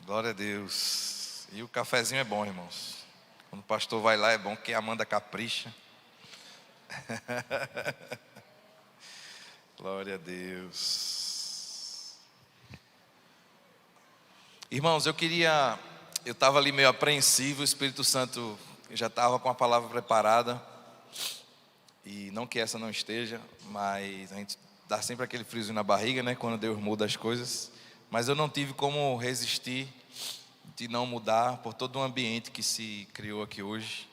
Glória a Deus. E o cafezinho é bom, irmãos. Quando o pastor vai lá é bom, que a Amanda capricha. Glória a Deus. Irmãos, eu estava ali meio apreensivo, o Espírito Santo já estava com a palavra preparada. E não que essa não esteja, mas a gente dá sempre aquele friozinho na barriga, né? Quando Deus muda as coisas. Mas eu não tive como resistir de não mudar por todo o ambiente que se criou aqui hoje.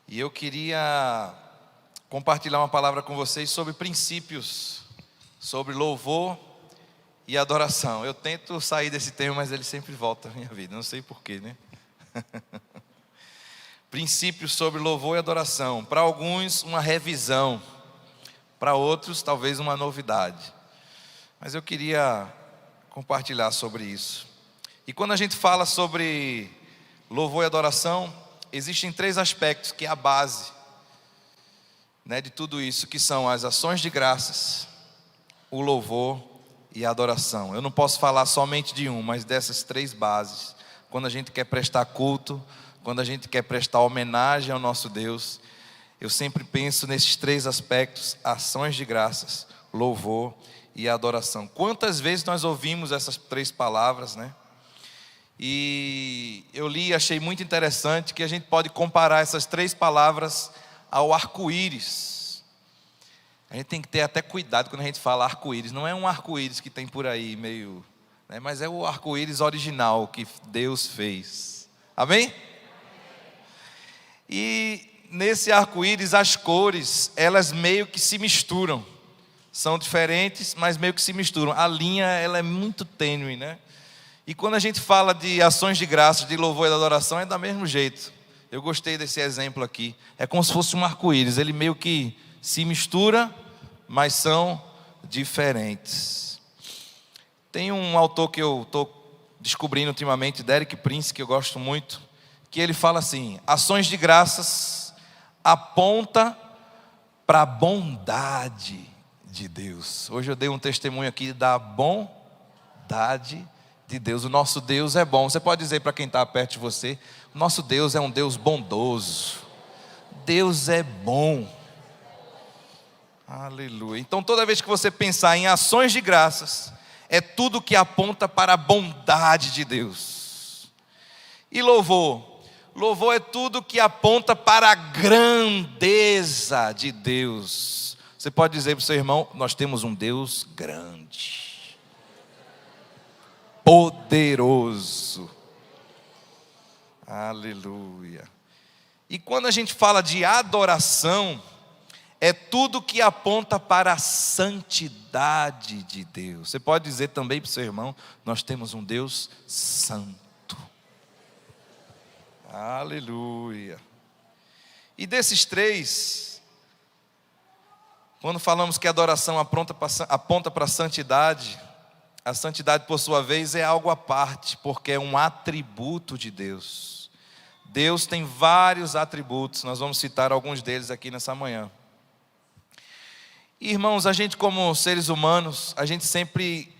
E eu queria compartilhar uma palavra com vocês sobre princípios, sobre louvor e adoração. Eu tento sair desse tema, mas ele sempre volta à minha vida, não sei porquê, né? Princípios sobre louvor e adoração. Para alguns, uma revisão. Para outros, talvez uma novidade. Mas eu queria compartilhar sobre isso. E quando a gente fala sobre louvor e adoração, existem 3 aspectos que é a base, né, de tudo isso, que são as ações de graças, o louvor e a adoração. Eu não posso falar somente de um, mas dessas 3 bases. Quando a gente quer prestar culto, quando a gente quer prestar homenagem ao nosso Deus, eu sempre penso nesses 3 aspectos: ações de graças, louvor e adoração. Quantas vezes nós ouvimos essas 3 palavras, né? E eu li e achei muito interessante que a gente pode comparar essas 3 palavras ao arco-íris. A gente tem que ter até cuidado quando a gente fala arco-íris. Não é um arco-íris que tem por aí meio, né? Mas é o arco-íris original que Deus fez. Amém? E nesse arco-íris as cores, elas meio que se misturam. São diferentes, mas meio que se misturam. A linha, ela é muito tênue, né? E quando a gente fala de ações de graça, de louvor e de adoração, é do mesmo jeito. Eu gostei desse exemplo aqui. É como se fosse um arco-íris. Ele meio que se mistura, mas são diferentes. Tem um autor que eu estou descobrindo ultimamente, Derek Prince, que eu gosto muito, que ele fala assim: ações de graças aponta para a bondade de Deus. Hoje eu dei um testemunho aqui da bondade de Deus. O nosso Deus é bom. Você pode dizer para quem está perto de você: o nosso Deus é um Deus bondoso. Deus é bom. Aleluia. Então toda vez que você pensar em ações de graças, é tudo que aponta para a bondade de Deus. E louvor? Louvor é tudo que aponta para a grandeza de Deus. Você pode dizer para o seu irmão: nós temos um Deus grande, poderoso. Aleluia. E quando a gente fala de adoração, é tudo que aponta para a santidade de Deus. Você pode dizer também para o seu irmão: nós temos um Deus santo. Aleluia. E desses 3, quando falamos que a adoração aponta para a santidade por sua vez é algo à parte, porque é um atributo de Deus. Deus tem vários atributos, nós vamos citar alguns deles aqui nessa manhã. E, irmãos, a gente como seres humanos, a gente sempre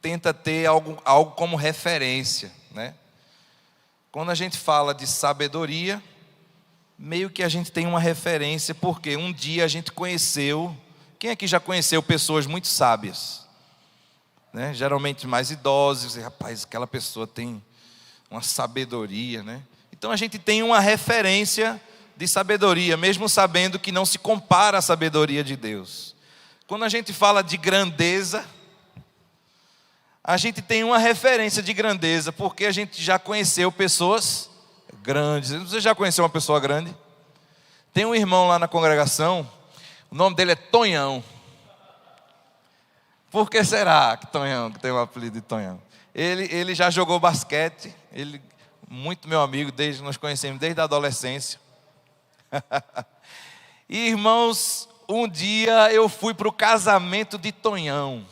tenta ter algo como referência, né? Quando a gente fala de sabedoria, meio que a gente tem uma referência, porque um dia a gente conheceu. Quem aqui já conheceu pessoas muito sábias, né? Geralmente mais idosos, e rapaz, aquela pessoa tem uma sabedoria, né? Então a gente tem uma referência de sabedoria, mesmo sabendo que não se compara à sabedoria de Deus. Quando a gente fala de grandeza, a gente tem uma referência de grandeza, porque a gente já conheceu pessoas grandes. Você já conheceu uma pessoa grande? Tem um irmão lá na congregação, o nome dele é Tonhão. Por que será que Tonhão, que tem o apelido de Tonhão? Ele já jogou basquete, ele muito meu amigo, nós conhecemos desde a adolescência. E, irmãos, um dia eu fui para o casamento de Tonhão.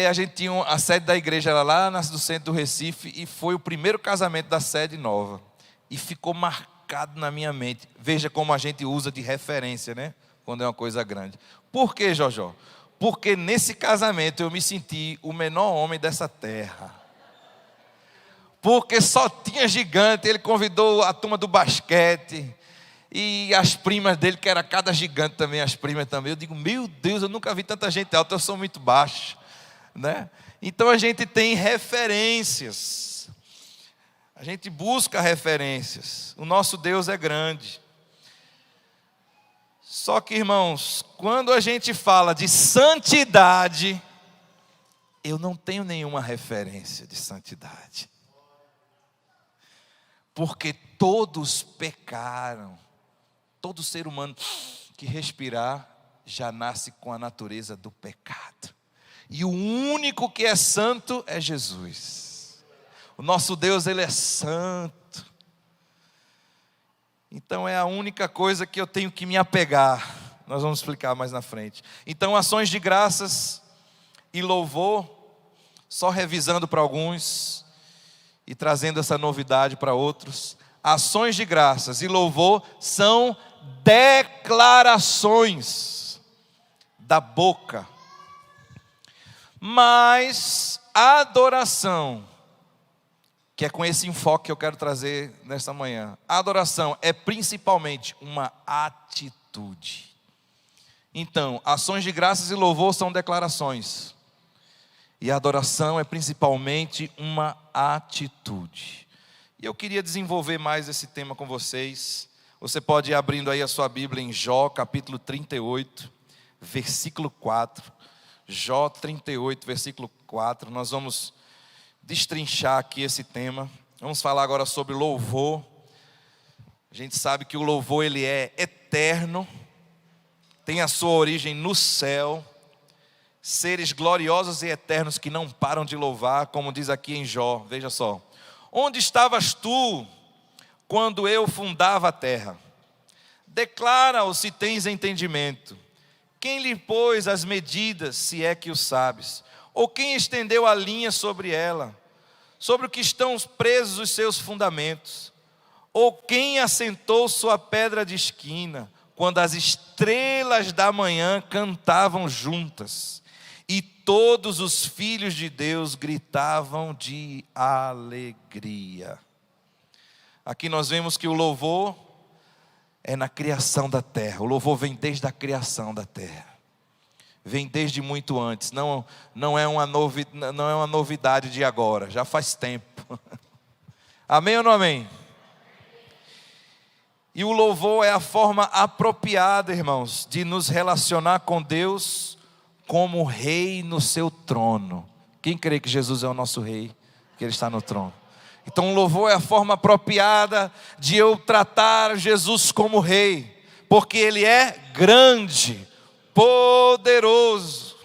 A gente tinha a sede da igreja era lá no centro do Recife, e foi o primeiro casamento da sede nova. E ficou marcado na minha mente. Veja como a gente usa de referência, né? Quando é uma coisa grande. Por que, Jojó? Porque nesse casamento eu me senti o menor homem dessa terra. porque só tinha gigante. Ele convidou a turma do basquete e as primas dele, que era cada gigante também, as primas também. Eu digo, meu Deus, eu nunca vi tanta gente alta, eu sou muito baixo, né? Então a gente tem referências, a gente busca referências. O nosso Deus é grande. Só que, irmãos, quando a gente fala de santidade, eu não tenho nenhuma referência de santidade, porque todos pecaram. Todo ser humano que respirar já nasce com a natureza do pecado. E o único que é santo é Jesus. O nosso Deus, Ele é santo. Então é a única coisa que eu tenho que me apegar. Nós vamos explicar mais na frente. Então, ações de graças e louvor, só revisando para alguns e trazendo essa novidade para outros. Ações de graças e louvor são declarações da boca, mas a adoração, que é com esse enfoque que eu quero trazer nesta manhã, a adoração é principalmente uma atitude. Então, ações de graças e louvor são declarações, e a adoração é principalmente uma atitude. E eu queria desenvolver mais esse tema com vocês. Você pode ir abrindo aí a sua Bíblia em Jó, capítulo 38, versículo 4. Jó 38, versículo 4. Nós vamos destrinchar aqui esse tema. Vamos falar agora sobre louvor. A gente sabe que o louvor, ele é eterno, tem a sua origem no céu. Seres gloriosos e eternos que não param de louvar, como diz aqui em Jó, veja só. Onde estavas tu quando eu fundava a terra? Declara-o se tens entendimento. Quem lhe pôs as medidas, se é que o sabes? Ou quem estendeu a linha sobre ela? Sobre o que estão presos os seus fundamentos? Ou quem assentou sua pedra de esquina, quando as estrelas da manhã cantavam juntas, e todos os filhos de Deus gritavam de alegria? Aqui nós vemos que o louvor é na criação da terra. O louvor vem desde a criação da terra. Vem desde muito antes. Não é uma novidade de agora. Já faz tempo. Amém ou não amém? E o louvor é a forma apropriada, irmãos, de nos relacionar com Deus como rei no seu trono. Quem crê que Jesus é o nosso rei? Que Ele está no trono. Então o louvor é a forma apropriada de eu tratar Jesus como rei, porque Ele é grande, poderoso.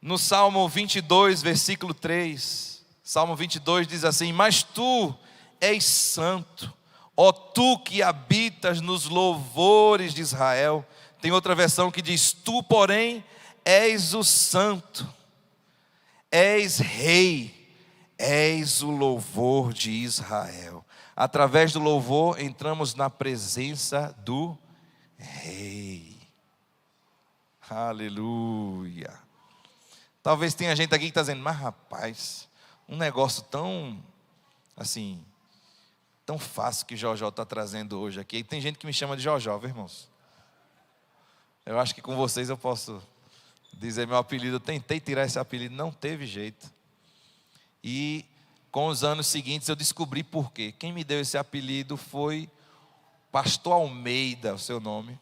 No Salmo 22, versículo 3, Salmo 22 diz assim: mas tu és santo, ó tu que habitas nos louvores de Israel. Tem outra versão que diz: tu, porém, és o santo. És rei, és o louvor de Israel. Através do louvor entramos na presença do rei. Aleluia. Talvez tenha gente aqui que está dizendo: mas rapaz, um negócio tão assim, tão fácil que Jojó está trazendo hoje aqui. E tem gente que me chama de Jojó, viu, irmãos? Eu acho que com vocês eu posso dizer meu apelido. Eu tentei tirar esse apelido, não teve jeito. E com os anos seguintes eu descobri por quê. Quem me deu esse apelido foi Pastor Almeida, o seu nome.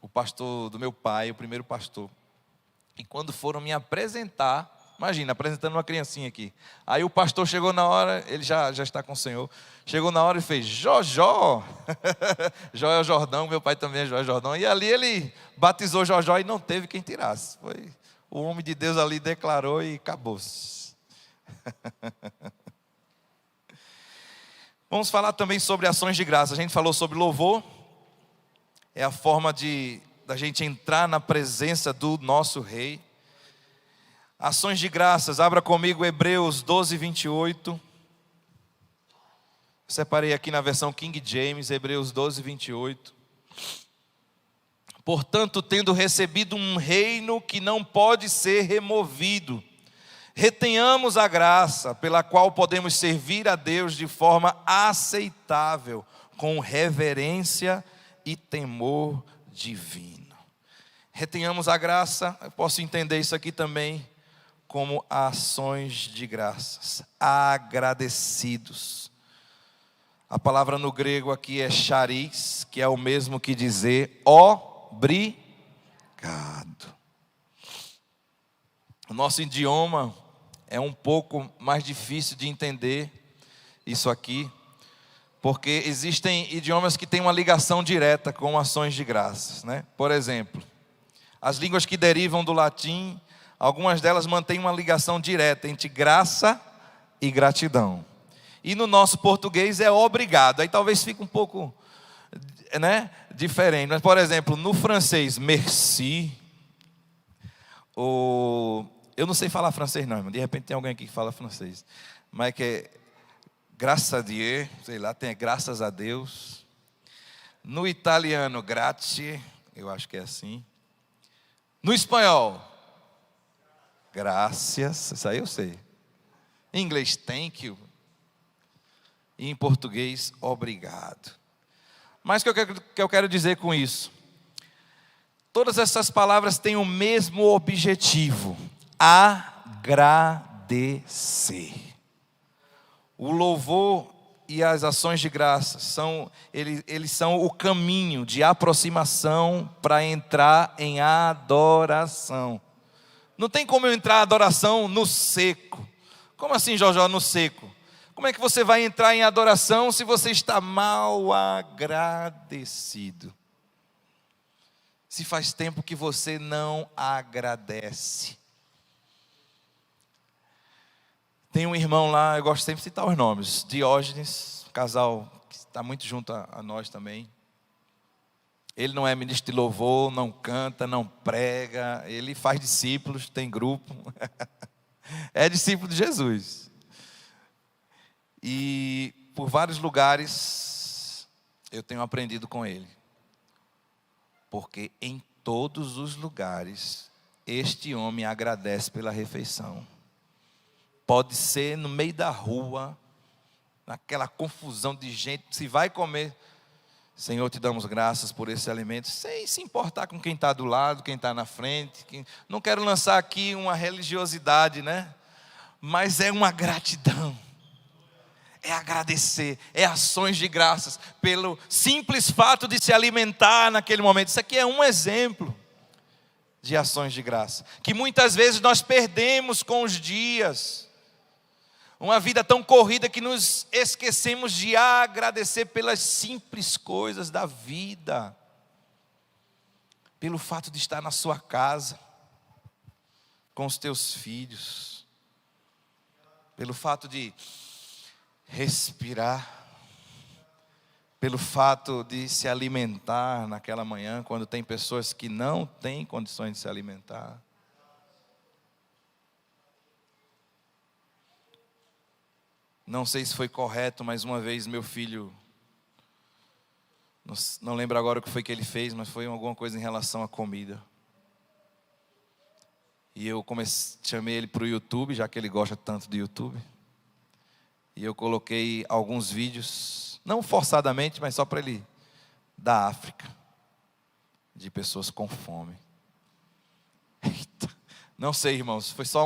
O pastor do meu pai, o primeiro pastor. E quando foram me apresentar, imagina, apresentando uma criancinha aqui. Aí o pastor chegou na hora, ele já está com o Senhor. Chegou na hora e fez: Jojó. Joel Jordão, meu pai também é Joel Jordão. E ali ele batizou Jojó e não teve quem tirasse. Foi o homem de Deus ali, declarou e acabou-se. Vamos falar também sobre ações de graça. A gente falou sobre louvor. É a forma da gente entrar na presença do nosso rei. Ações de graças, abra comigo Hebreus 12, 28. Separei aqui na versão King James, Hebreus 12, 28. Portanto, tendo recebido um reino que não pode ser removido, Retenhamos a graça pela qual podemos servir a Deus de forma aceitável, com reverência e temor divino. Retenhamos a graça, eu posso entender isso aqui também como ações de graças, agradecidos. A palavra no grego aqui é charis, que é o mesmo que dizer obrigado. O nosso idioma é um pouco mais difícil de entender isso aqui, porque existem idiomas que têm uma ligação direta com ações de graças, né? Por exemplo, as línguas que derivam do latim, algumas delas mantêm uma ligação direta entre graça e gratidão. E no nosso português é obrigado. Aí talvez fique um pouco, né, diferente. Mas, por exemplo, no francês, merci. Eu não sei falar francês não, irmão. De repente tem alguém aqui que fala francês. Mas que é graças a Dieu, sei lá, tem graças a Deus. No italiano, grazie, eu acho que é assim. No espanhol, gracias, isso aí eu sei. Em inglês, thank you. E em português, obrigado. Mas o que eu quero dizer com isso? Todas essas palavras têm o mesmo objetivo: agradecer. O louvor e as ações de graça eles são o caminho de aproximação para entrar em adoração. Não tem como eu entrar em adoração no seco. Como assim, Jojó, no seco? Como é que você vai entrar em adoração se você está mal agradecido? Se faz tempo que você não agradece. Tem um irmão lá, eu gosto sempre de citar os nomes, Diógenes, casal que está muito junto a nós também. Ele não é ministro de louvor, não canta, não prega, ele faz discípulos, tem grupo. É discípulo de Jesus. E por vários lugares eu tenho aprendido com ele. Porque em todos os lugares este homem agradece pela refeição. Pode ser no meio da rua, naquela confusão de gente, se vai comer, Senhor, te damos graças por esse alimento, sem se importar com quem está do lado, quem está na frente. Não quero lançar aqui uma religiosidade, né? Mas é uma gratidão. É agradecer, é ações de graças, pelo simples fato de se alimentar naquele momento. Isso aqui é um exemplo de ações de graça, que muitas vezes nós perdemos com os dias. Uma vida tão corrida que nos esquecemos de agradecer pelas simples coisas da vida. Pelo fato de estar na sua casa, com os teus filhos. Pelo fato de respirar, pelo fato de se alimentar naquela manhã, quando tem pessoas que não têm condições de se alimentar. Não sei se foi correto, mas uma vez meu filho, não lembro agora o que foi que ele fez, mas foi alguma coisa em relação à comida. E eu chamei ele para o YouTube, já que ele gosta tanto do YouTube. E eu coloquei alguns vídeos, não forçadamente, mas só para ele, da África, de pessoas com fome. Eita, não sei, irmãos, foi só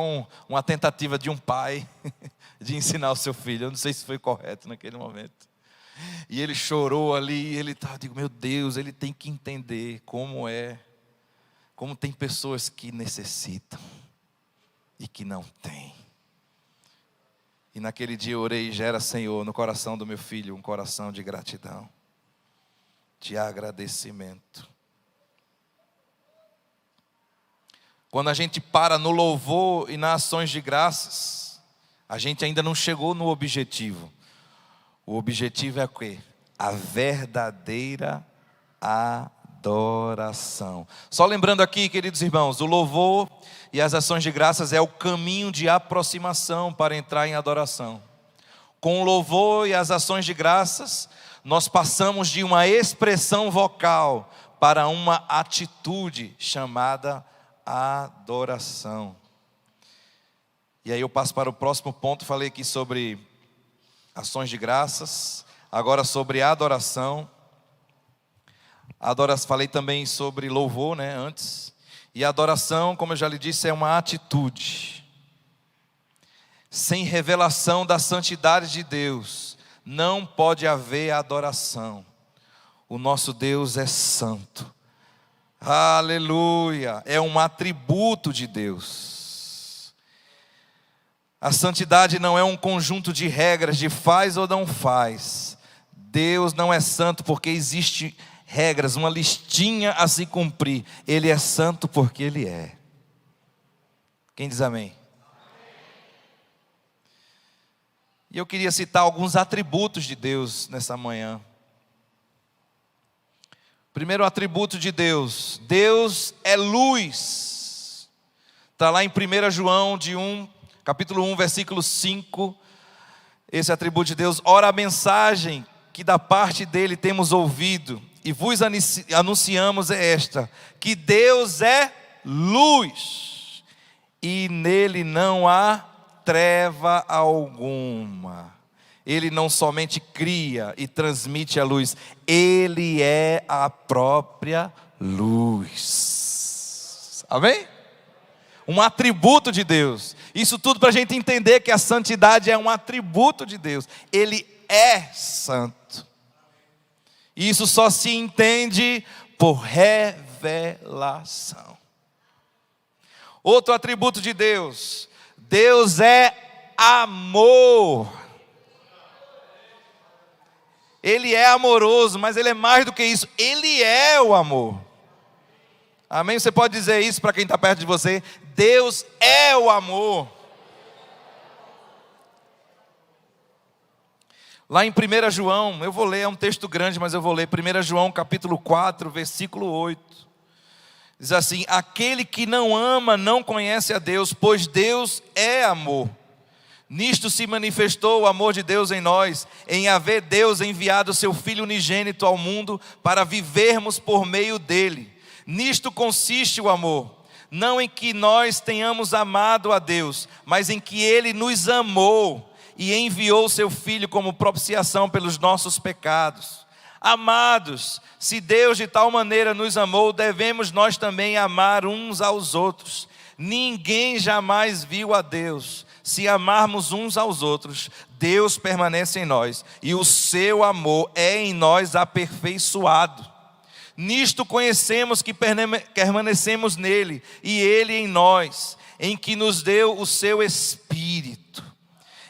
uma tentativa de um pai de ensinar o seu filho. Eu não sei se foi correto naquele momento. E ele chorou ali, eu digo, meu Deus, ele tem que entender como tem pessoas que necessitam e que não têm. E naquele dia eu orei, gera, Senhor, no coração do meu filho um coração de gratidão, de agradecimento. Quando a gente para no louvor e nas ações de graças, a gente ainda não chegou no objetivo. O objetivo é o quê? A verdadeira adoração. Só lembrando aqui, queridos irmãos, o louvor e as ações de graças é o caminho de aproximação para entrar em adoração. Com o louvor e as ações de graças, nós passamos de uma expressão vocal para uma atitude chamada adoração. E aí eu passo para o próximo ponto. Falei aqui sobre ações de graças, agora sobre adoração. Falei também sobre louvor, né, antes. E adoração, como eu já lhe disse, é uma atitude. Sem revelação da santidade de Deus, não pode haver adoração. O nosso Deus é santo. Aleluia! É um atributo de Deus. A santidade não é um conjunto de regras de faz ou não faz. Deus não é santo porque existe regras, uma listinha a se cumprir. Ele é santo porque Ele é. Quem diz amém? E eu queria citar alguns atributos de Deus nessa manhã. Primeiro atributo de Deus: Deus é luz. Está lá em 1 João capítulo 1, versículo 5. Esse atributo de Deus: ora, a mensagem que da parte dele temos ouvido e vos anunciamos é esta: que Deus é luz, e nele não há treva alguma. Ele não somente cria e transmite a luz, Ele é a própria luz. Amém? Um atributo de Deus. Isso tudo para a gente entender que a santidade é um atributo de Deus. Ele é santo. E isso só se entende por revelação. Outro atributo de Deus: Deus é amor. Ele é amoroso, mas Ele é mais do que isso. Ele é o amor. Amém? Você pode dizer isso para quem está perto de você? Deus é o amor. Lá em 1 João, eu vou ler, é um texto grande, mas eu vou ler. 1 João capítulo 4, versículo 8. Diz assim: aquele que não ama não conhece a Deus, pois Deus é amor. Nisto se manifestou o amor de Deus em nós, em haver Deus enviado o seu Filho unigênito ao mundo para vivermos por meio dele. Nisto consiste o amor, não em que nós tenhamos amado a Deus, mas em que Ele nos amou e enviou o seu Filho como propiciação pelos nossos pecados. Amados, se Deus de tal maneira nos amou, devemos nós também amar uns aos outros. Ninguém jamais viu a Deus. Se amarmos uns aos outros, Deus permanece em nós, e o seu amor é em nós aperfeiçoado. Nisto conhecemos que permanecemos nele, e ele em nós, em que nos deu o seu Espírito.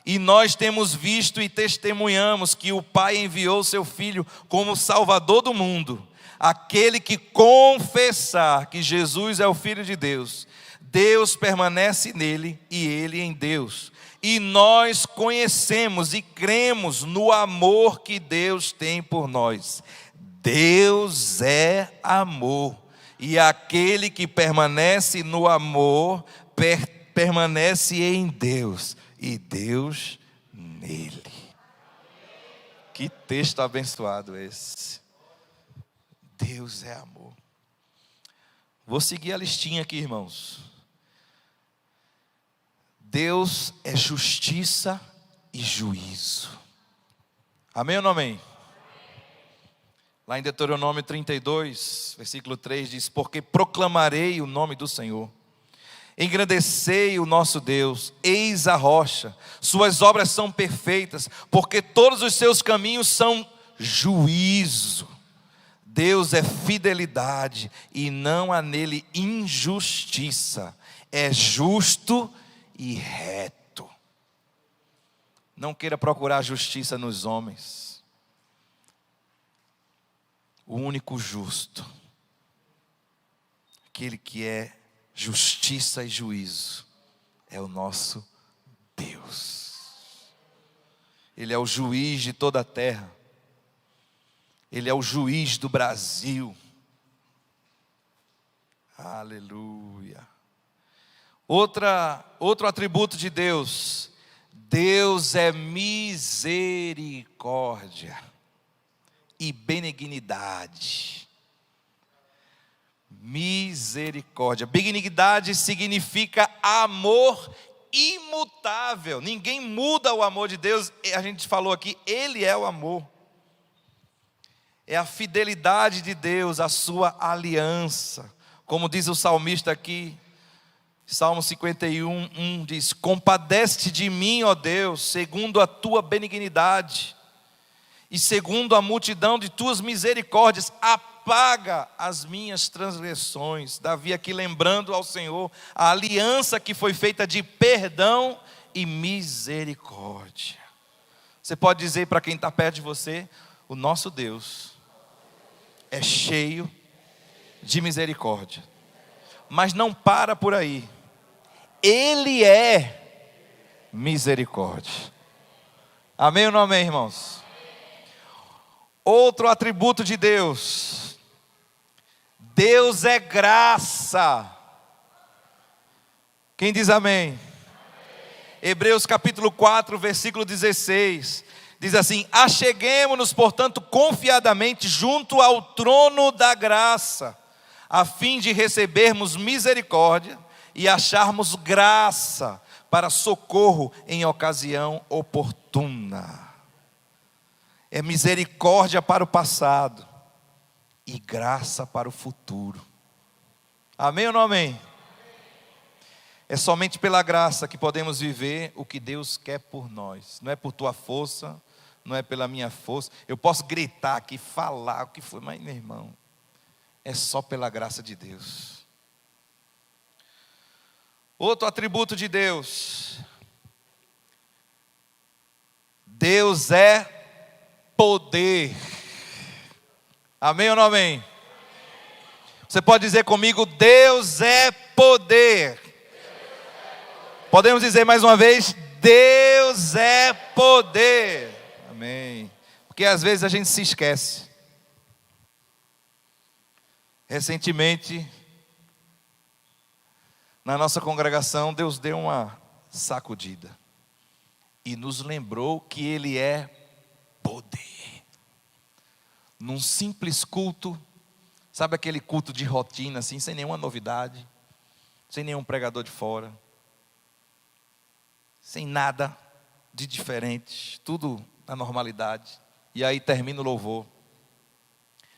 E nós temos visto e testemunhamos que o Pai enviou o seu Filho como Salvador do mundo. Aquele que confessar que Jesus é o Filho de Deus, Deus permanece nele e ele em Deus. E nós conhecemos e cremos no amor que Deus tem por nós. Deus é amor. E aquele que permanece no amor, permanece em Deus. E Deus nele. Que texto abençoado esse. Deus é amor. Vou seguir a listinha aqui, irmãos. Deus é justiça e juízo. Amém ou não amém? Lá em Deuteronômio 32, versículo 3 diz: porque proclamarei o nome do Senhor, engrandecei o nosso Deus, eis a rocha, suas obras são perfeitas, porque todos os seus caminhos são juízo. Deus é fidelidade e não há nele injustiça, é justo e reto. Não queira procurar justiça nos homens. O único justo, aquele que é justiça e juízo, é o nosso Deus. Ele é o juiz de toda a terra. Ele é o juiz do Brasil. Aleluia. Outro atributo de Deus: Deus é misericórdia e benignidade. Misericórdia. Benignidade significa amor imutável. Ninguém muda o amor de Deus. A gente falou aqui, Ele é o amor. É a fidelidade de Deus, a sua aliança. Como diz o salmista aqui, Salmo 51, diz: compadece-te de mim, ó Deus, segundo a tua benignidade, e segundo a multidão de tuas misericórdias, apaga as minhas transgressões. Davi aqui lembrando ao Senhor a aliança que foi feita de perdão e misericórdia. Você pode dizer para quem está perto de você: o nosso Deus é cheio de misericórdia. Mas não para por aí. Ele é misericórdia. Amém ou não amém, irmãos? Outro atributo de Deus: Deus é graça. Quem diz amém? Hebreus capítulo 4, versículo 16, diz assim: acheguemo-nos, portanto, confiadamente junto ao trono da graça, a fim de recebermos misericórdia e acharmos graça para socorro em ocasião oportuna. É misericórdia para o passado e graça para o futuro. Amém ou não amém? É somente pela graça que podemos viver o que Deus quer por nós. Não é por tua força, não é pela minha força. Eu posso gritar aqui, falar o que for, mas meu irmão, é só pela graça de Deus. Outro atributo de Deus: Deus é poder. Amém ou não amém? Você pode dizer comigo: Deus é poder. Podemos dizer mais uma vez: Deus é poder. Amém. Porque às vezes a gente se esquece. Recentemente, na nossa congregação, Deus deu uma sacudida e nos lembrou que Ele é poder. Num simples culto, sabe aquele culto de rotina assim, sem nenhuma novidade, sem nenhum pregador de fora, sem nada de diferente, tudo na normalidade. E aí termina o louvor.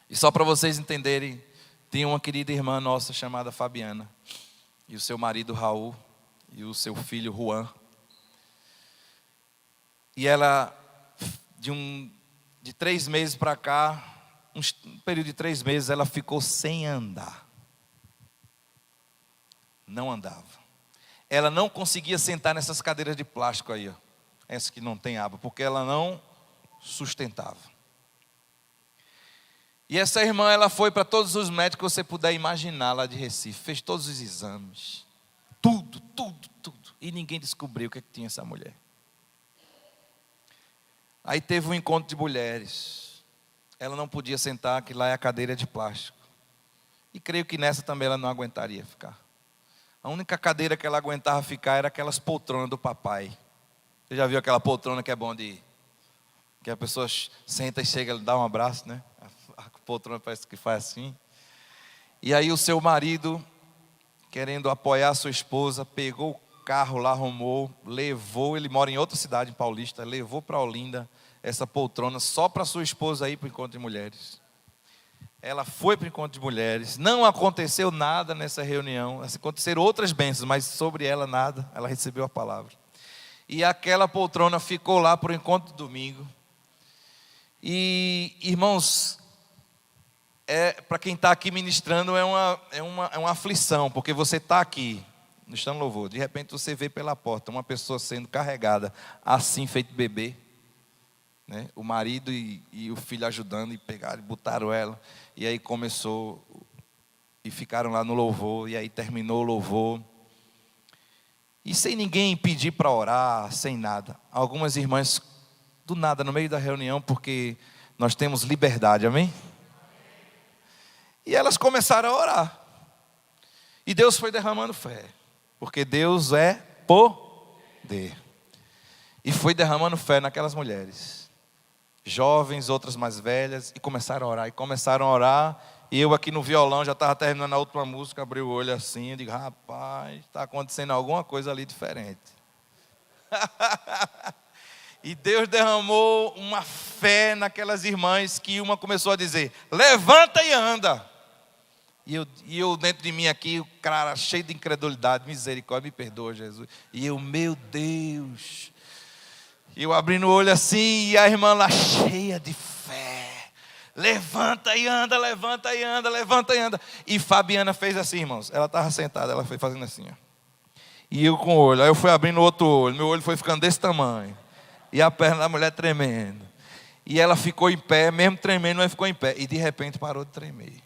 E só para vocês entenderem, tem uma querida irmã nossa chamada Fabiana, e o seu marido Raul, e o seu filho Juan. E ela, de 3 meses para cá, um período de 3 meses, ela ficou sem andar. Não andava. Ela não conseguia sentar nessas cadeiras de plástico aí, ó, essas que não tem aba, porque ela não sustentava. E essa irmã, ela foi para todos os médicos que você puder imaginar lá de Recife, fez todos os exames, tudo, e ninguém descobriu o que tinha essa mulher. Aí teve um encontro de mulheres, ela não podia sentar, que lá é a cadeira de plástico, e creio que nessa também ela não aguentaria ficar. A única cadeira que ela aguentava ficar era aquelas poltronas do papai. Você já viu aquela poltrona que é bom de... que a pessoa senta e chega, dá um abraço, né? A poltrona parece que faz assim. E aí o seu marido, querendo apoiar a sua esposa, pegou o carro lá, arrumou, levou, ele mora em outra cidade, em Paulista, levou para Olinda essa poltrona só para sua esposa ir para o encontro de mulheres. Ela foi para o encontro de mulheres, não aconteceu nada nessa reunião, aconteceram outras bênçãos, mas sobre ela nada, ela recebeu a palavra. E aquela poltrona ficou lá para o encontro do domingo. E, irmãos, para quem está aqui ministrando é uma aflição, porque você está aqui, no Estando Louvor, de repente você vê pela porta uma pessoa sendo carregada, assim feito bebê, né? O marido e o filho ajudando, e pegaram e botaram ela, e aí começou, e ficaram lá no louvor, e aí terminou o louvor, e sem ninguém pedir para orar, sem nada. Algumas irmãs, do nada, no meio da reunião, porque nós temos liberdade, amém? E elas começaram a orar, e Deus foi derramando fé, porque Deus é poder, e foi derramando fé naquelas mulheres, jovens, outras mais velhas, e começaram a orar, e eu aqui no violão, já estava terminando a última música, abri o olho assim, e digo: rapaz, está acontecendo alguma coisa ali diferente. E Deus derramou uma fé naquelas irmãs que uma começou a dizer: levanta e anda. E eu dentro de mim aqui, o cara cheio de incredulidade, misericórdia, me perdoa, Jesus. E eu, meu Deus. E eu abrindo o olho assim, e a irmã lá cheia de fé. Levanta e anda, levanta e anda, levanta e anda. E Fabiana fez assim, irmãos. Ela estava sentada, ela foi fazendo assim, ó. E eu com o olho. Aí eu fui abrindo o outro olho. Meu olho foi ficando desse tamanho. E a perna da mulher tremendo. E ela ficou em pé, mesmo tremendo, mas ficou em pé. E de repente parou de tremer.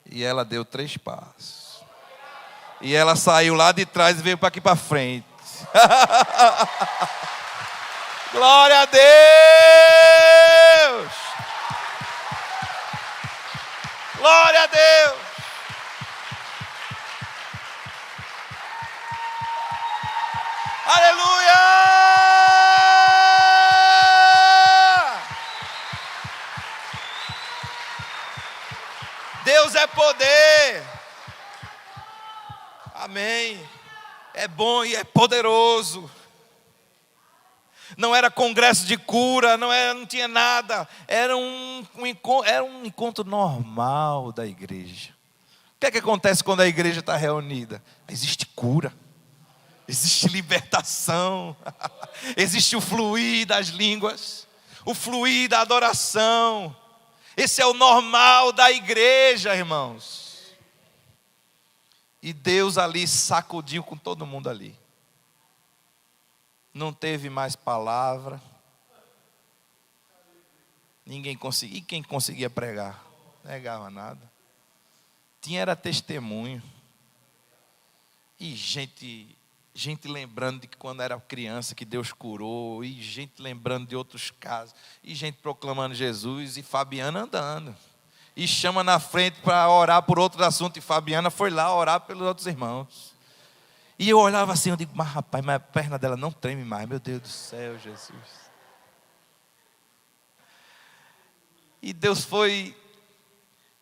E ela deu 3 passos. E ela saiu lá de trás e veio para aqui para frente. Glória a Deus! Glória a Deus! Aleluia! Deus é poder. Amém. É bom e é poderoso. Não era congresso de cura, não tinha nada. Era um encontro normal da igreja. O que é que acontece quando a igreja está reunida? Existe cura. Existe libertação. Existe o fluir das línguas. O fluir da adoração. Esse é o normal da igreja, irmãos. E Deus ali sacudiu com todo mundo ali. Não teve mais palavra. Ninguém conseguia. E quem conseguia pregar? Não pregava nada. Tinha era testemunho. E gente lembrando de que quando era criança que Deus curou, e gente lembrando de outros casos, e gente proclamando Jesus, e Fabiana andando, e chama na frente para orar por outros assuntos, e Fabiana foi lá orar pelos outros irmãos. E eu olhava assim, eu digo, mas rapaz, mas a perna dela não treme mais, meu Deus do céu, Jesus. E Deus foi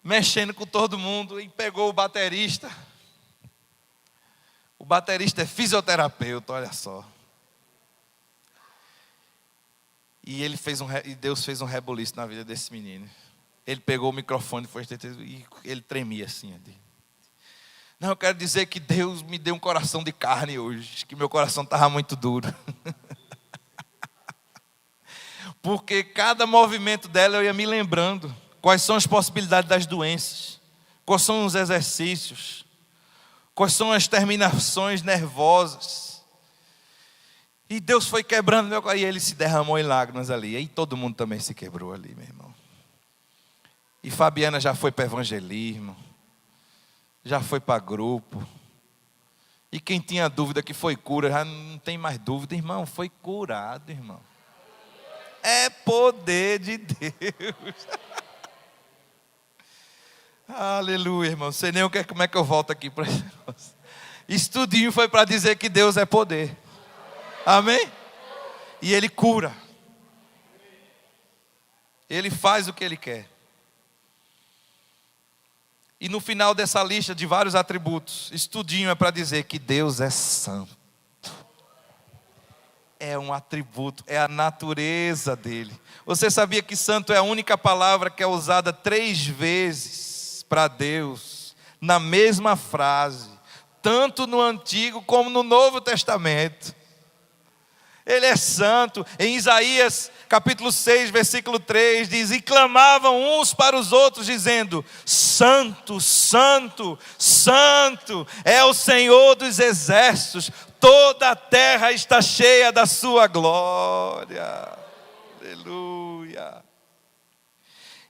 mexendo com todo mundo, e pegou o baterista. O baterista é fisioterapeuta, olha só. E Deus fez um rebuliço na vida desse menino. Ele pegou o microfone e ele tremia assim. Não, eu quero dizer que Deus me deu um coração de carne hoje, que meu coração estava muito duro. Porque cada movimento dela eu ia me lembrando quais são as possibilidades das doenças, quais são os exercícios, quais são as terminações nervosas. E Deus foi quebrando meu coração. E ele se derramou em lágrimas ali. E aí todo mundo também se quebrou ali, meu irmão. E Fabiana já foi para evangelismo. Já foi para grupo. E quem tinha dúvida que foi cura, já não tem mais dúvida, irmão. Foi curado, irmão. É poder de Deus. Aleluia, irmão. Não sei nem como é que eu volto aqui para esse negócio. Estudinho foi para dizer que Deus é poder. Amém? E Ele cura. Ele faz o que Ele quer. E no final dessa lista de vários atributos, estudinho é para dizer que Deus é santo. É um atributo, é a natureza dele. Você sabia que santo é a única palavra que é usada 3 vezes para Deus, na mesma frase, tanto no Antigo como no Novo Testamento? Ele é santo. Em Isaías capítulo 6, versículo 3, diz: e clamavam uns para os outros, dizendo: santo, santo, santo é o Senhor dos exércitos, toda a terra está cheia da sua glória. Aleluia.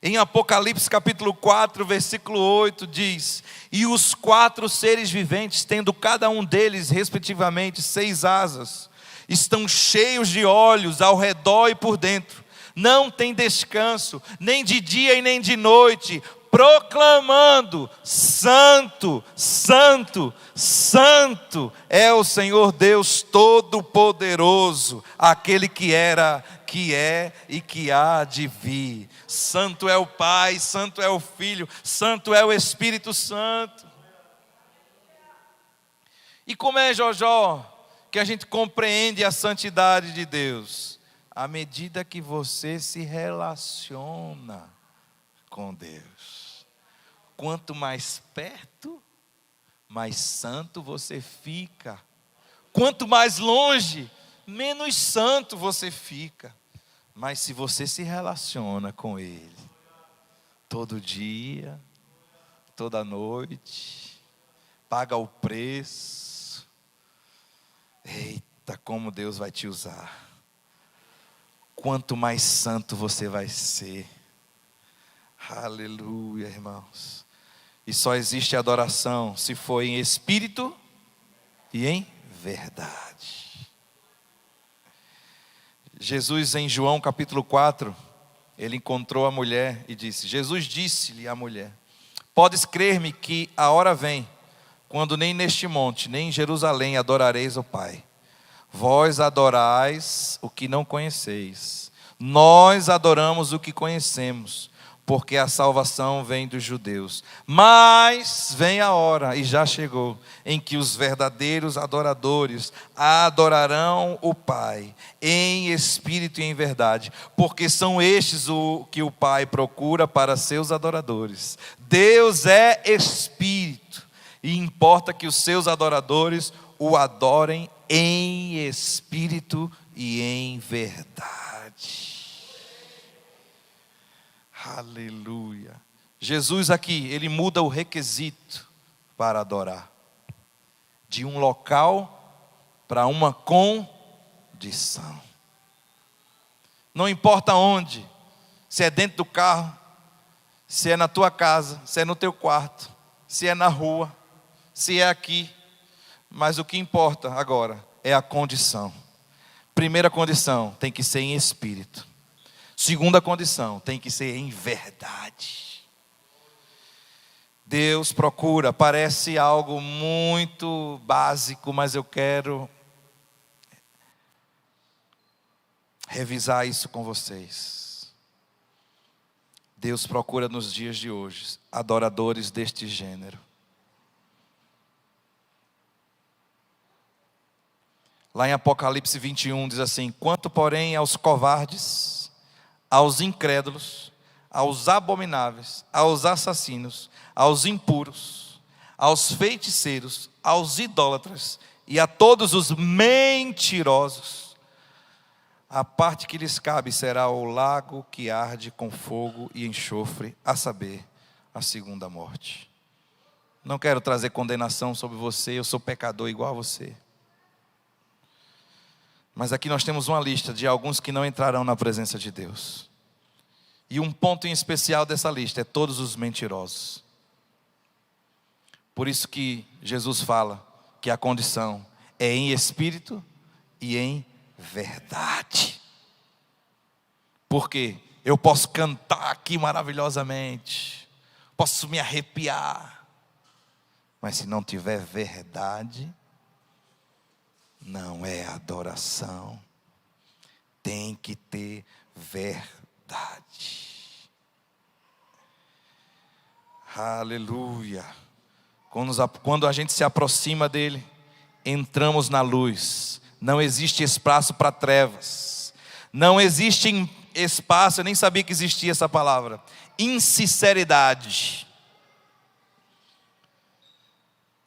Em Apocalipse capítulo 4, versículo 8 diz: e os 4 seres viventes, tendo cada um deles respectivamente 6 asas, estão cheios de olhos ao redor e por dentro, não tem descanso, nem de dia e nem de noite, proclamando: santo, santo, santo é o Senhor Deus Todo-Poderoso, aquele que era, que é e que há de vir. Santo é o Pai, santo é o Filho, santo é o Espírito Santo. E como é, Jojó, que a gente compreende a santidade de Deus? À medida que você se relaciona com Deus. Quanto mais perto, mais santo você fica. Quanto mais longe, menos santo você fica. Mas se você se relaciona com Ele, todo dia, toda noite, paga o preço, eita, como Deus vai te usar. Quanto mais santo você vai ser. Aleluia, irmãos. E só existe adoração se for em espírito e em verdade. Jesus, em João capítulo 4, ele encontrou a mulher e disse, Jesus disse-lhe à mulher, podes crer-me que a hora vem, quando nem neste monte, nem em Jerusalém adorareis o Pai. Vós adorais o que não conheceis. Nós adoramos o que conhecemos, porque a salvação vem dos judeus. Mas vem a hora, e já chegou, em que os verdadeiros adoradores adorarão o Pai, em espírito e em verdade, porque são estes o que o Pai procura para seus adoradores. Deus é espírito, e importa que os seus adoradores o adorem em espírito e em verdade. Aleluia. Jesus aqui, ele muda o requisito para adorar. De um local para uma condição. Não importa onde, se é dentro do carro, se é na tua casa, se é no teu quarto, se é na rua, se é aqui. Mas o que importa agora é a condição. Primeira condição, tem que ser em espírito. Segunda condição, tem que ser em verdade. Deus procura, parece algo muito básico, mas eu quero revisar isso com vocês. Deus procura nos dias de hoje adoradores deste gênero. Lá em Apocalipse 21 diz assim, quanto porém aos covardes, aos incrédulos, aos abomináveis, aos assassinos, aos impuros, aos feiticeiros, aos idólatras e a todos os mentirosos, a parte que lhes cabe será o lago que arde com fogo e enxofre, a saber, a segunda morte. Não quero trazer condenação sobre você, eu sou pecador igual a você. Mas aqui nós temos uma lista de alguns que não entrarão na presença de Deus. E um ponto em especial dessa lista é todos os mentirosos. Por isso que Jesus fala que a condição é em espírito e em verdade. Porque eu posso cantar aqui maravilhosamente, posso me arrepiar, mas se não tiver verdade, não é adoração. Tem que ter verdade. Aleluia. Quando a gente se aproxima dele, entramos na luz. Não existe espaço para trevas. Não existe espaço, eu nem sabia que existia essa palavra, insinceridade.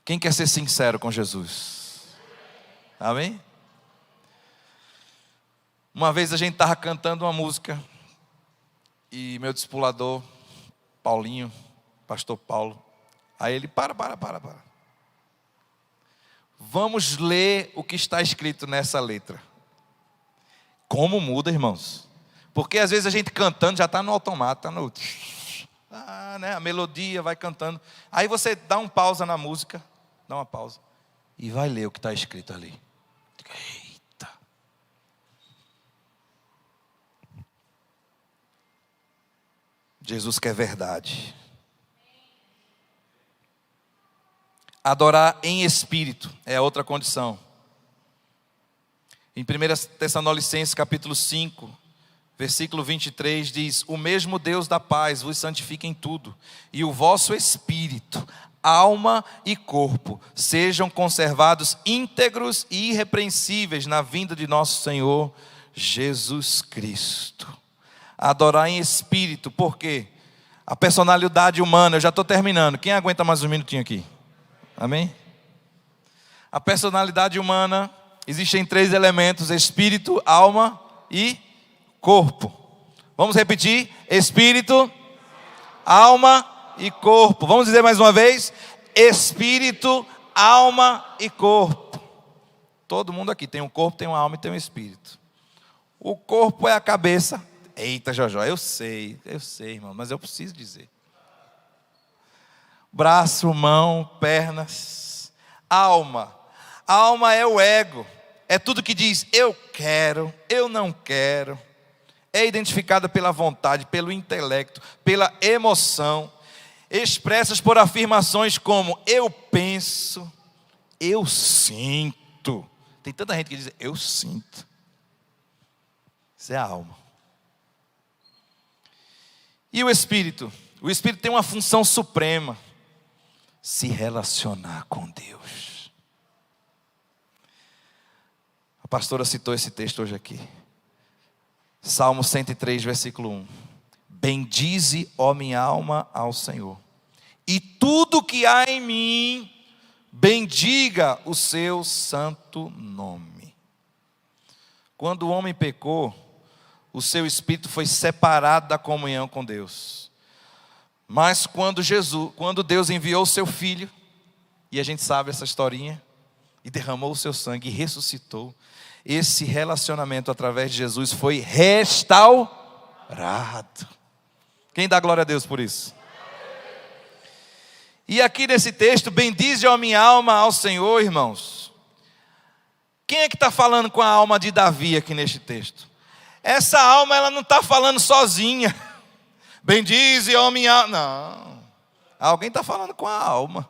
Quem quer ser sincero com Jesus? Amém? Uma vez a gente estava cantando uma música e meu discipulador, Paulinho, pastor Paulo, aí ele, para. Vamos ler o que está escrito nessa letra. Como muda, irmãos? Porque às vezes a gente cantando já está no automático, está no... né? A melodia vai cantando. Aí você dá um pausa na música, dá uma pausa e vai ler o que está escrito ali. Eita. Jesus quer verdade. Adorar em espírito é a outra condição. Em 1 Tessalonicenses capítulo 5, versículo 23 diz: o mesmo Deus da paz vos santifica em tudo, e o vosso espírito, alma e corpo sejam conservados íntegros e irrepreensíveis na vinda de nosso Senhor Jesus Cristo. Adorar em espírito, por quê? A personalidade humana, eu já estou terminando, quem aguenta mais um minutinho aqui? Amém? A personalidade humana, existem 3 elementos: espírito, alma e corpo. Vamos repetir? Espírito, alma e corpo. Vamos dizer mais uma vez: espírito, alma e corpo. Todo mundo aqui tem um corpo, tem uma alma e tem um espírito. O corpo é a cabeça. Eita, Jojó, eu sei, irmão, mas eu preciso dizer. Braço, mão, pernas, alma. Alma é o ego. É tudo que diz eu quero, eu não quero. É identificada pela vontade, pelo intelecto, pela emoção. Expressas por afirmações como eu penso, eu sinto. Tem tanta gente que diz eu sinto. Isso é a alma. E o espírito? O espírito tem uma função suprema: se relacionar com Deus. A pastora citou esse texto hoje aqui. Salmo 103, versículo 1. Bendize, ó minha alma, ao Senhor, e tudo que há em mim, bendiga o seu santo nome. Quando o homem pecou, o seu espírito foi separado da comunhão com Deus. Mas quando Deus enviou o seu filho, e a gente sabe essa historinha, e derramou o seu sangue e ressuscitou, esse relacionamento através de Jesus foi restaurado. Quem dá glória a Deus por isso? E aqui nesse texto, bendize a minha alma ao Senhor, irmãos. Quem é que está falando com a alma de Davi aqui neste texto? Essa alma, ela não está falando sozinha. Bendize a minha alma. Não. Alguém está falando com a alma.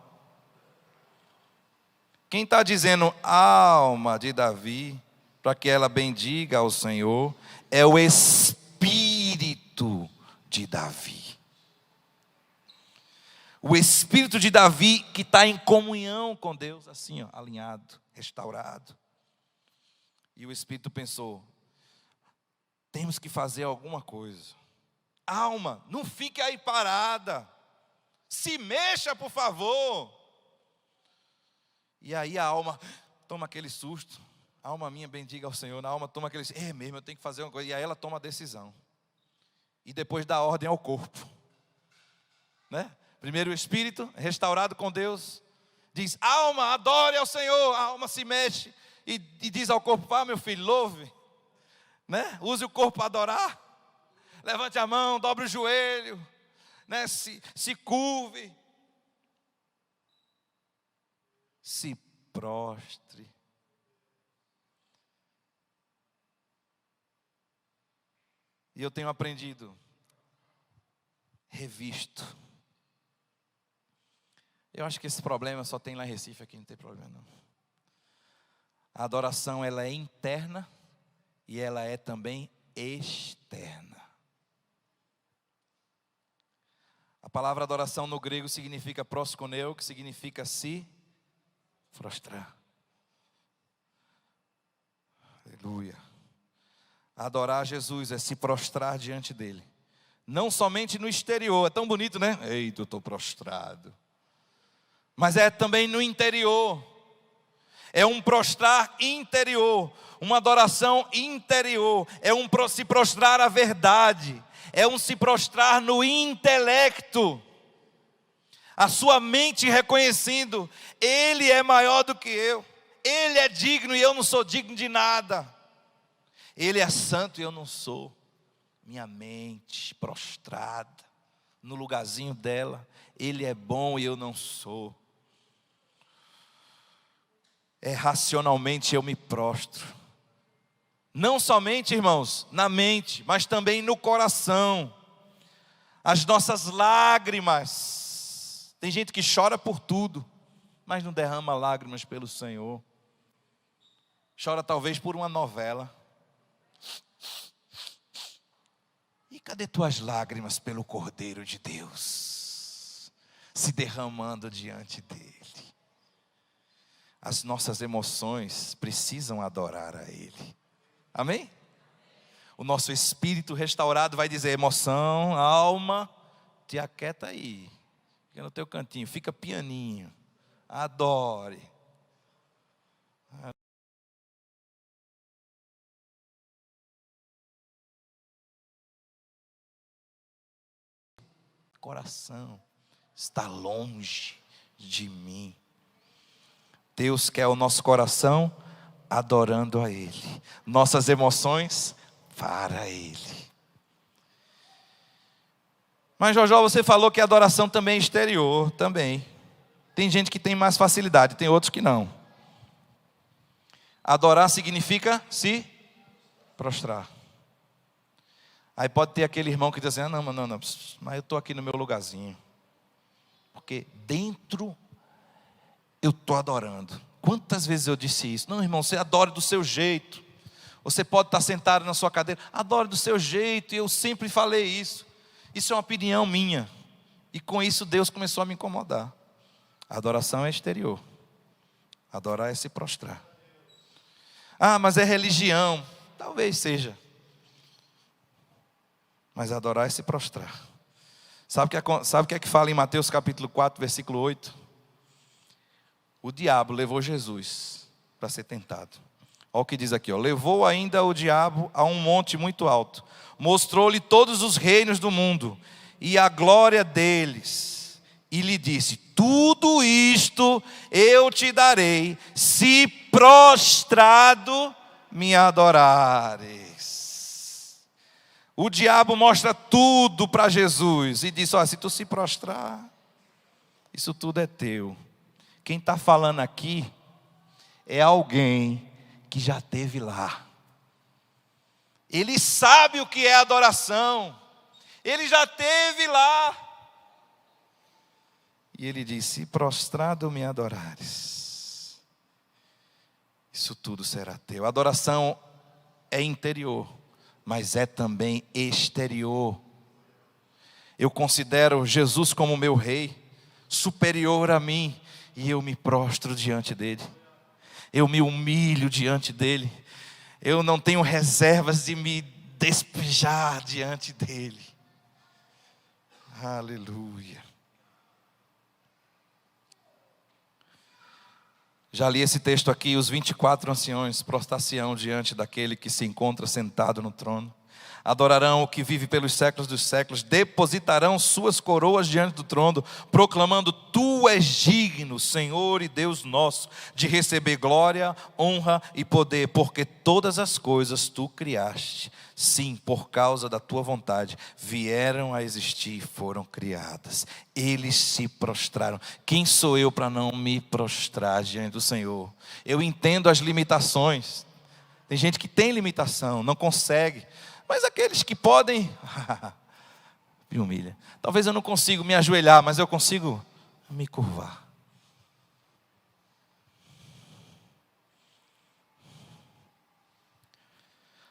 Quem está dizendo alma de Davi, para que ela bendiga ao Senhor, é o Espírito de Davi. O Espírito de Davi que está em comunhão com Deus, assim, ó, alinhado, restaurado. E o Espírito pensou: temos que fazer alguma coisa. Alma, não fique aí parada. Se mexa, por favor. E aí a alma toma aquele susto. A alma minha bendiga ao Senhor. A alma toma aquele susto. É mesmo, eu tenho que fazer uma coisa. E aí ela toma a decisão. E depois dá ordem ao corpo. Né? Primeiro o espírito, restaurado com Deus, diz: alma, adore ao Senhor. A alma se mexe e diz ao corpo: vá, meu filho, louve. Né? Use o corpo para adorar. Levante a mão, dobre o joelho, né? se curve, se prostre. E eu tenho aprendido, revisto. Eu acho que esse problema só tem lá em Recife, aqui não tem problema não. A adoração, ela é interna e ela é também externa. A palavra adoração no grego significa proskuneo, que significa se prostrar. Aleluia. Adorar Jesus é se prostrar diante dele. Não somente no exterior, é tão bonito, né? Eita, eu estou prostrado. Mas é também no interior. É um prostrar interior, uma adoração interior. É um se prostrar à verdade. É um se prostrar no intelecto. A sua mente reconhecendo: Ele é maior do que eu. Ele é digno e eu não sou digno de nada. Ele é santo e eu não sou. Minha mente prostrada no lugarzinho dela. Ele é bom e eu não sou. Racionalmente eu me prostro. Não somente, irmãos, na mente, mas também no coração. As nossas lágrimas. Tem gente que chora por tudo, mas não derrama lágrimas pelo Senhor. Chora talvez por uma novela. E cadê tuas lágrimas pelo Cordeiro de Deus? se derramando diante dEle. As nossas emoções precisam adorar a Ele. Amém? O nosso espírito restaurado vai dizer: emoção, alma, te aquieta aí. Fica no teu cantinho, fica pianinho. Adore. Coração está longe de mim. Deus quer o nosso coração adorando a Ele, nossas emoções para Ele. Mas Jojó, você falou que a adoração também é exterior, também. Tem gente que tem mais facilidade, tem outros que não. Adorar significa se prostrar. Aí pode ter aquele irmão que diz assim: não, mas eu estou aqui no meu lugarzinho. Porque dentro eu estou adorando. Quantas vezes eu disse isso? Não, irmão, você adore do seu jeito. Você pode estar sentado na sua cadeira, adore do seu jeito. E eu sempre falei isso. Isso é uma opinião minha. E com isso Deus começou a me incomodar. A adoração é exterior. Adorar é se prostrar. Ah, mas é religião. Talvez seja. Mas adorar é se prostrar. Sabe o que é que fala em Mateus capítulo 4, versículo 8? O diabo levou Jesus para ser tentado. Olha o que diz aqui, ó. Levou ainda o diabo a um monte muito alto. Mostrou-lhe todos os reinos do mundo e a glória deles. E lhe disse: tudo isto eu te darei, se prostrado me adorares. O diabo mostra tudo para Jesus e diz: se tu se prostrar, isso tudo é teu. Quem está falando aqui é alguém que já esteve lá. Ele sabe o que é adoração. Ele já esteve lá. E ele diz: se prostrado me adorares, isso tudo será teu. A adoração é interior, mas é também exterior. Eu considero Jesus como meu rei, superior a mim, e eu me prostro diante dele. Eu me humilho diante dele. Eu não tenho reservas de me despejar diante dele. Aleluia. Já li esse texto aqui: os 24 anciões prostrar-se-ão diante daquele que se encontra sentado no trono. Adorarão o que vive pelos séculos dos séculos, depositarão suas coroas diante do trono, proclamando: tu és digno, Senhor e Deus nosso, de receber glória, honra e poder, porque todas as coisas tu criaste. Sim, por causa da tua vontade, vieram a existir e foram criadas. Eles se prostraram. Quem sou eu para não me prostrar diante do Senhor? Eu entendo as limitações. Tem gente que tem limitação, não consegue. Mas aqueles que podem, me humilha. Talvez eu não consiga me ajoelhar, mas eu consigo me curvar.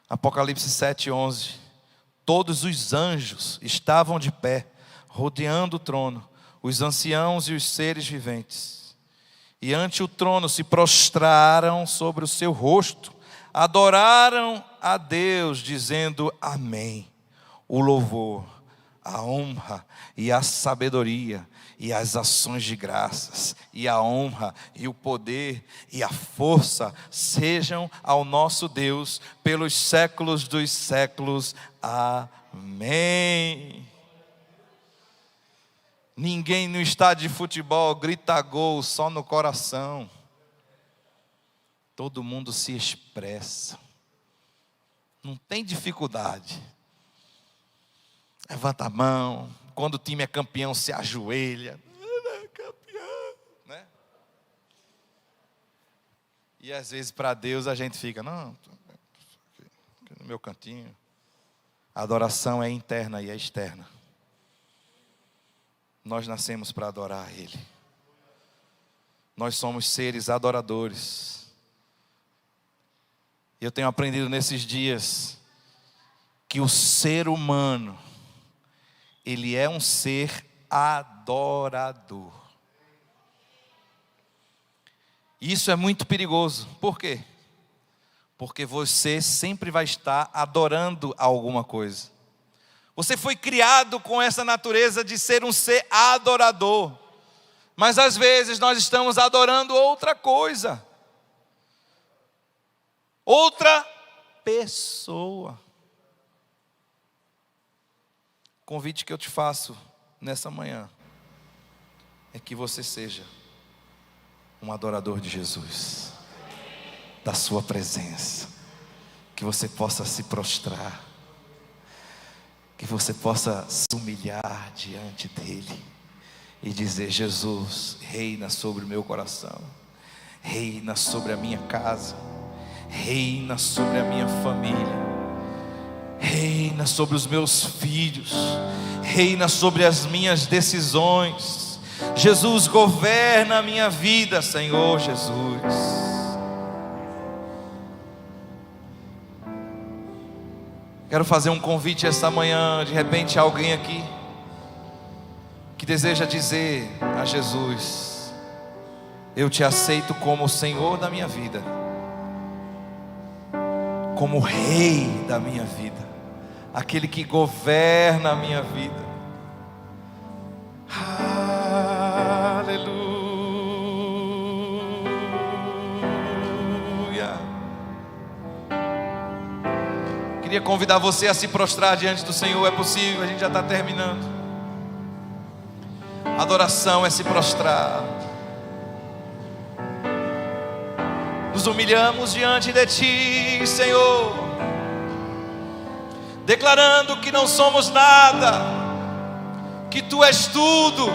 Apocalipse 7:11. Todos os anjos estavam de pé, rodeando o trono, os anciãos e os seres viventes. E ante o trono se prostraram sobre o seu rosto, adoraram a Deus, dizendo: amém. O louvor, a honra e a sabedoria e as ações de graças e a honra e o poder e a força sejam ao nosso Deus pelos séculos dos séculos. Amém. Ninguém no estádio de futebol grita gol só no coração. Todo mundo se expressa. Não tem dificuldade. Levanta a mão. Quando o time é campeão, se ajoelha. É campeão, né? E às vezes para Deus a gente fica: não, aqui no meu cantinho. A adoração é interna e é externa. Nós nascemos para adorar a Ele. Nós somos seres adoradores. Eu tenho aprendido nesses dias que o ser humano, ele é um ser adorador. adorador. Isso é muito perigoso. Por quê? Porque você sempre vai estar adorando alguma coisa. Você foi criado com essa natureza de ser um ser adorador. Mas às vezes nós estamos adorando outra coisa. Outra pessoa. O convite que eu te faço nessa manhã é que você seja um adorador de Jesus, da sua presença, que você possa se prostrar, que você possa se humilhar diante dele e dizer: Jesus, reina sobre o meu coração, reina sobre a minha casa, reina sobre a minha família, reina sobre os meus filhos, reina sobre as minhas decisões. Jesus, governa a minha vida, Senhor Jesus. Quero fazer um convite esta manhã. De repente alguém aqui que deseja dizer a Jesus: eu te aceito como o Senhor da minha vida, como o Rei da minha vida, aquele que governa a minha vida. Aleluia. Queria convidar você a se prostrar diante do Senhor. É possível, a gente já está terminando. Adoração é se prostrar. Nos humilhamos diante de Ti, Senhor, declarando que não somos nada, que Tu és tudo,